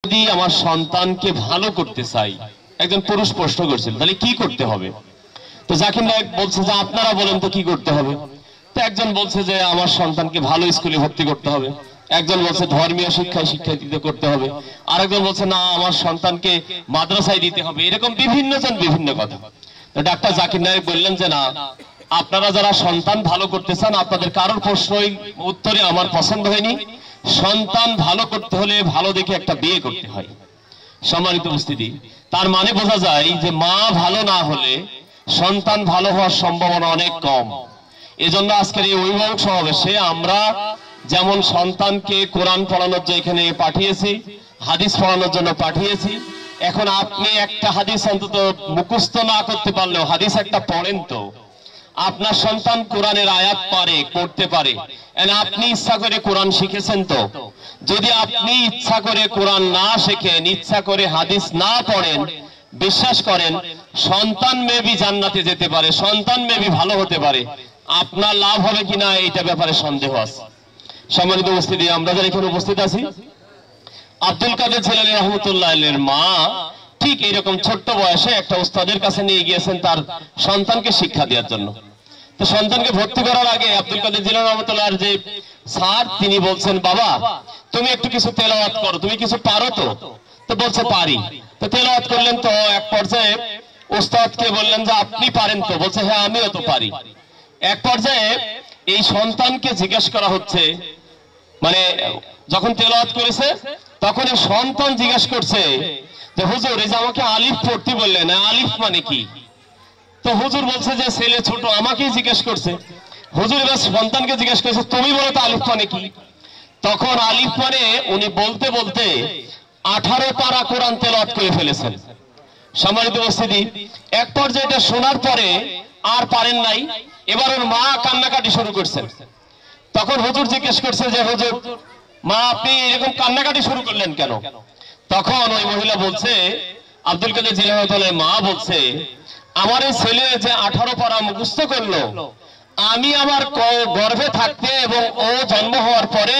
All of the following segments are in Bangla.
যদি আমার সন্তানকে ভালো করতে চাই, একজন পুরুষ প্রশ্ন করছিল, তাহলে কি করতে হবে? তো জাকির নায়েক বলছে যে আপনারা বলেন তো কি করতে হবে। তো একজন বলছে যে আমার সন্তানকে ভালো স্কুলে ভর্তি করতে হবে, একজন বলছে ধর্মীয় শিক্ষায় শিক্ষায়িত করতে হবে, আরেকজন বলছে না আমার সন্তানকে মাদ্রাসায় দিতে হবে। এরকম বিভিন্ন জন বিভিন্ন কথা। তো ডাক্তার জাকির নায়েক বললেন যে না, আপনারা যারা সন্তান ভালো করতে চান আপনাদের কারোর প্রশ্নই উত্তরে আমার পছন্দ হয়নি। সন্তান ভালো করতে হলে ভালো দেখে একটা বিয়ে করতে হয়। সম্মানিত উপস্থিতি, তার মানে বোঝা যায় যে মা ভালো না হলে সন্তান ভালো হওয়ার সম্ভাবনা অনেক কম। এজন্য আজকের এই অভিভাবক সমাবেশে আমরা যেমন সন্তানকে কোরআন পড়ানোর জন্য এখানে পাঠিয়েছি, হাদিস পড়ানোর জন্য পাঠিয়েছি, এখন আপনি একটা হাদিস অন্তত মুখস্থ না করতে পারলেও হাদিস একটা পড়েন তো। আপনার সন্তান কোরআনের আয়াত পারে, পড়তে পারে, আপনি ইচ্ছা করে কোরআন শিখেছেন তো। যদি আপনি ইচ্ছা করে কোরআন না শেখেন, ইচ্ছা করে হাদিস না পড়েন, বিশ্বাস করেন সন্তান মেবি জান্নাতে যেতে পারে, সন্তান মেবি ভালো হতে পারে, আপনার লাভ হবে কিনা এইটা ব্যাপারে সন্দেহ আছে। সম্মানিত উপস্থিতি, আমরা যারা এখানে উপস্থিত আছি, আব্দুল কাদের জিলানী রাহমাতুল্লাহ আলাইহির মা ঠিক এইরকম ছোট্ট বয়সে একটা উস্তাদের কাছে নিয়ে গিয়েছেন তার সন্তানকে শিক্ষা দেওয়ার জন্য। তো সন্তানকে ভর্তি করার আগে আব্দুল কাদের জিলানী রাহমাতুল্লাহর যে স্যার, তিনি বলছেন বাবা তুমি একটু কিছু তেলাওয়াত করো, তুমি কিছু পারো তো? তো বলছে পারি। তো তেলাওয়াত করলেন। তো এক পর্যায়ে উস্তাদকে বললেন যে আপনি পারেন তো? বলছে হ্যাঁ আমিও তো পারি। এক পর্যায়ে এই সন্তানকে জিজ্ঞেস করা হচ্ছে, মানে যখন তেলাওয়াত করেছে তখন এই সন্তান জিজ্ঞেস করছে যে হুজুর এই যে আমাকে আলিফ পড়তে বললেন, আলিফ মানে কি? তো হুজুর বলছে যে ছেলে ছোট আমাকেই জিজ্ঞেস করছে। হুজুর এবার সন্তানকে জিজ্ঞেস করছে তুমি বলো তো আলিফ মানে কি? তখন আলিফ মানে উনি বলতে বলতে 18 পারা কোরআন তেলাওয়াত করে ফেলেছেন। সম্মানিত উপস্থিতি, এক পর্যায়ে এটা শোনার পরে আর পারেন নাই, এবার ওর মা কান্নাকাটি শুরু করছেন। তখন হুজুর জিজ্ঞেস করছে যে হুজুর মা আপনি এরকম কান্নাকাটি শুরু করলেন কেন? তখন ওই মহিলা বলছে, আব্দুল কাদের জিলানী রাহমাতুল্লাহর মা বলছে আমার এই ছেলে যে 18 পারা মুখস্থ করলো, আমি আমার গর্ভে থাকতে এবং ও জন্ম হওয়ার পরে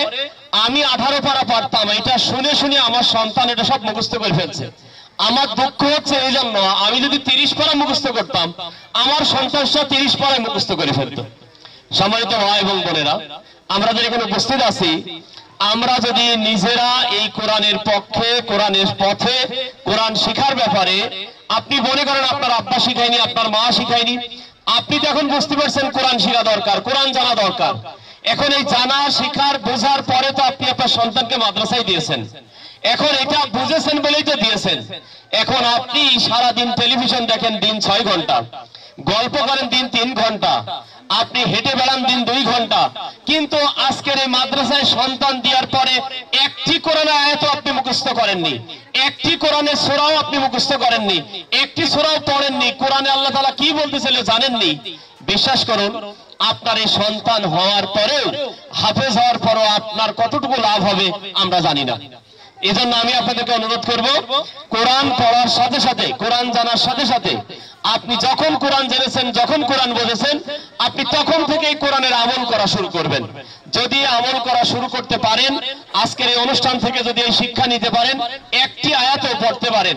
আমি 18 পারা পারতাম, এটা শুনে শুনে আমার সন্তান এটা সব মুখস্থ করে ফেলছে। আমার দুঃখ হচ্ছে এই জন্য, আমি যদি 30 পারা মুখস্থ করতাম আমার সন্তান 30 পারায় মুখস্থ করে ফেলতো। সম্মানিত ভাই এবং বোনেরা, আমরা যারা এখানে উপস্থিত আছি, আমরা যদি নিজেরা এই কোরআনের পক্ষে, কোরআনের পথে, কোরআন শিখার ব্যাপারে, আপনি মনে করেন আপনার আব্বা শিখায়নি, আপনার মা শিখায়নি, আপনি তো এখন বুঝতে পারছেন কোরআন শিখা দরকার, কোরআন জানা দরকার। এখন এই জানা শিখার বোঝার পরে তো আপনি আপনার সন্তানকে মাদ্রাসায় দিয়েছেন, এখন এটা বুঝেছেন বলেই তো দিয়েছেন। এখন আপনি সারাদিন টেলিভিশন দেখেন দিন 6 ঘন্টা, গল্প করেন দিন 3 ঘন্টা, আপনি হেঁটে বেড়ান দিন 2 ঘন্টা, কিন্তু আজকের এই মাদ্রাসায় সন্তান দেওয়ার পরে একটি কোরআনের আয়াত আপনি মুখস্থ করেননি, একটি কোরআনের সূরাও আপনি মুখস্থ করেননি, একটি সূরাও পড়েননি, কোরআনে আল্লাহ তাআলা কি বলতেছিল জানেননি। বিশ্বাস করুন আপনার এই সন্তান হওয়ার পরেও, হাফেজ হওয়ার পরেও আপনার কতটুকু লাভ হবে আমরা জানি না। এজন্য আমি আপনাদেরকে অনুরোধ করব, কোরআন পড়ার সাথে সাথে, কোরআন জানার সাথে সাথে আপনি যখন কোরআন জেনেছেন, যখন কোরআন বুঝেছেন, আপনি তখন থেকেই কোরআনের আমল করা শুরু করবেন। যদি আমল করা শুরু করতে পারেন, আজকের এই অনুষ্ঠান থেকে যদি এই শিক্ষা নিতে পারেন, একটি আয়াতও পড়তে পারেন।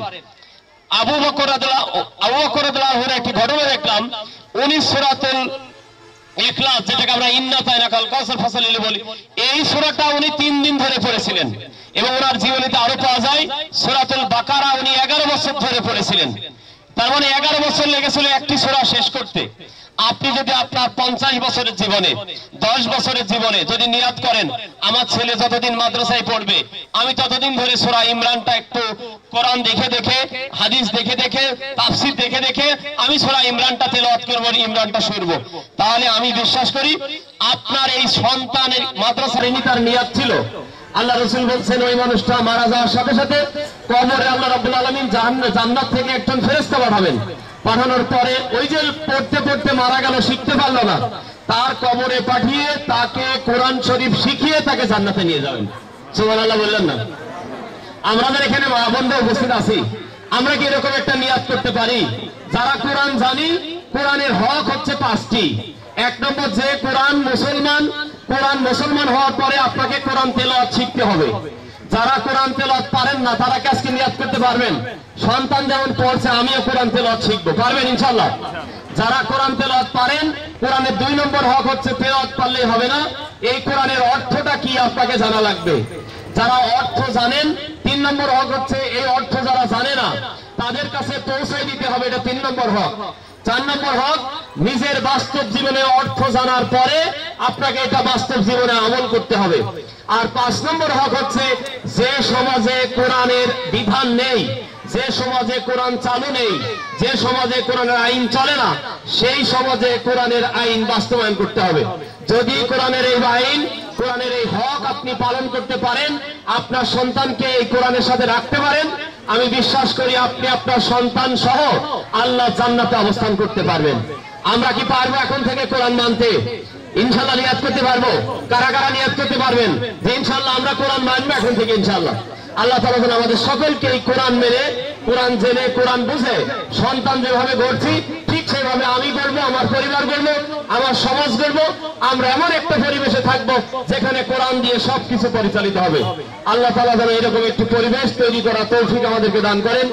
আবু বকর রাদিয়াল্লাহু আনহুর একটি ঘটনা দেখলাম, উনি সূরাতুল ইখলাস, যেটাকে আমরা ইন্না তাইনাকাল কাউসার ফাসালিল বলি, এই সূরাটা উনি 3 দিন ধরে পড়েছিলেন এবং ওনার জীবনীতে আরো পাওয়া যায় সূরাতুল বাকারা উনি 11 বছর ধরে পড়েছিলেন। তার মানে 11 বছর লেগেছিল একটি সূরা শেষ করতে। আপনি যদি আপনার 50 বছরের জীবনে, 10 বছরের জীবনে যদি নিয়াত করেন আমার ছেলে যতদিন মাদ্রাসায় পড়বে আমি ততদিন ধরে সূরা ইমরানটা একটু কোরআন দেখে দেখে, হাদিস দেখে দেখে, তাফসীর দেখে দেখে আমি সূরা ইমরানটা তেলাওয়াত করব, ইমরানটা শুনবো, তাহলে আমি বিশ্বাস করি আপনার এই সন্তানের মাদ্রাসার তার নিয়াত ছিল। আল্লাহ রাসূল বলছেন ওই মানুষটা মারা যাওয়ার সাথে সাথে কবরে আল্লাহ রাব্বুল আলামিন জান্নাত থেকে একজন ফেরেশতা পাঠাবেন। পাঠানোর পরে ওই যে পড়তে পড়তে মারা গেল, শিখতে পারলো না, তার কবরে পাঠিয়ে তাকে কোরআন শরীফ শিখিয়ে তাকে জান্নাতে নিয়ে যাবেন। সুবহানাল্লাহ বললেন না? আমাদের এখানে মা বোনরা উপস্থিত আছি, আমরা কি এরকম একটা নিয়াত করতে পারি? যারা কোরআন জানি, কোরআনের হক হচ্ছে 5টি। 1 নম্বর, যে কোরআন মুসলমান হওয়ার পরে আপনাকে কোরআন তেলাওয়াত শিখতে হবে। যারা কোরআন তেলাওয়াত পারেন না তারা কি আজকে নিয়াত করতে পারবেন? সন্তান যেমন পড়ছে আমিও কোরআন তেলাওয়াত শিখবো, পারবেন ইনশাআল্লাহ? যারা কোরআন তেলাওয়াত পারেন, কোরআনের 2 নম্বর হক হচ্ছে তেলাওয়াত পারলেই হবে না, এই কোরআনের অর্থটা কি আপনাকে জানা লাগবে। যারা অর্থ জানেন, 3 নম্বর হক হচ্ছে এই অর্থ যারা জানে না তাদের কাছে পৌঁছায় দিতে হবে, এটা 3 নম্বর হক। 4 নম্বর হক, নিজের বাস্তব জীবনে অর্থ জানার পরে আপনাকে এটা বাস্তব জীবনে আমল করতে হবে। আর 5 নম্বর হক হচ্ছে যে সমাজে কোরআনের বিধান নেই, যে সমাজে কোরআন চালু নেই, যে সমাজে কোরআনের আইন চলে না, সেই সমাজে কোরআনের আইন বাস্তবায়ন করতে হবে। যদি কোরআনের এই আইন, কোরআনের এই হক আপনি পালন করতে পারেন, আপনার সন্তানকে এই কোরআনের সাথে রাখতে পারেন, আমি বিশ্বাস করি আপনি আপনার সন্তান সহ আল্লাহ জান্নাতে অবস্থান করতে পারবেন। আমরা কি পারবো এখন থেকে কোরআন মানতে? ইনশাআল্লাহ নিয়াত করতে পারবো? কারা কারা নিয়াত করতে পারবেন যে ইনশাআল্লাহ আমরা কোরআন মানবো এখন থেকে ইনশাআল্লাহ? আল্লাহ তাআলা যেন আমাদের সকলকে এই কোরআন মেনে, কোরআন জেনে, কোরআন বুঝে সন্তান যেভাবে গড়ছি ঠিক সেভাবে আমি গড়বো, আমার পরিবার গড়বো, আমার সমাজ গড়বো। আমরা এমন একটা পরিবেশে থাকবো যেখানে কোরআন দিয়ে সবকিছু পরিচালিত হবে। আল্লাহ তাআলা যেন এরকম একটি পরিবেশ তৈরি করা তৌফিক আমাদেরকে দান করেন।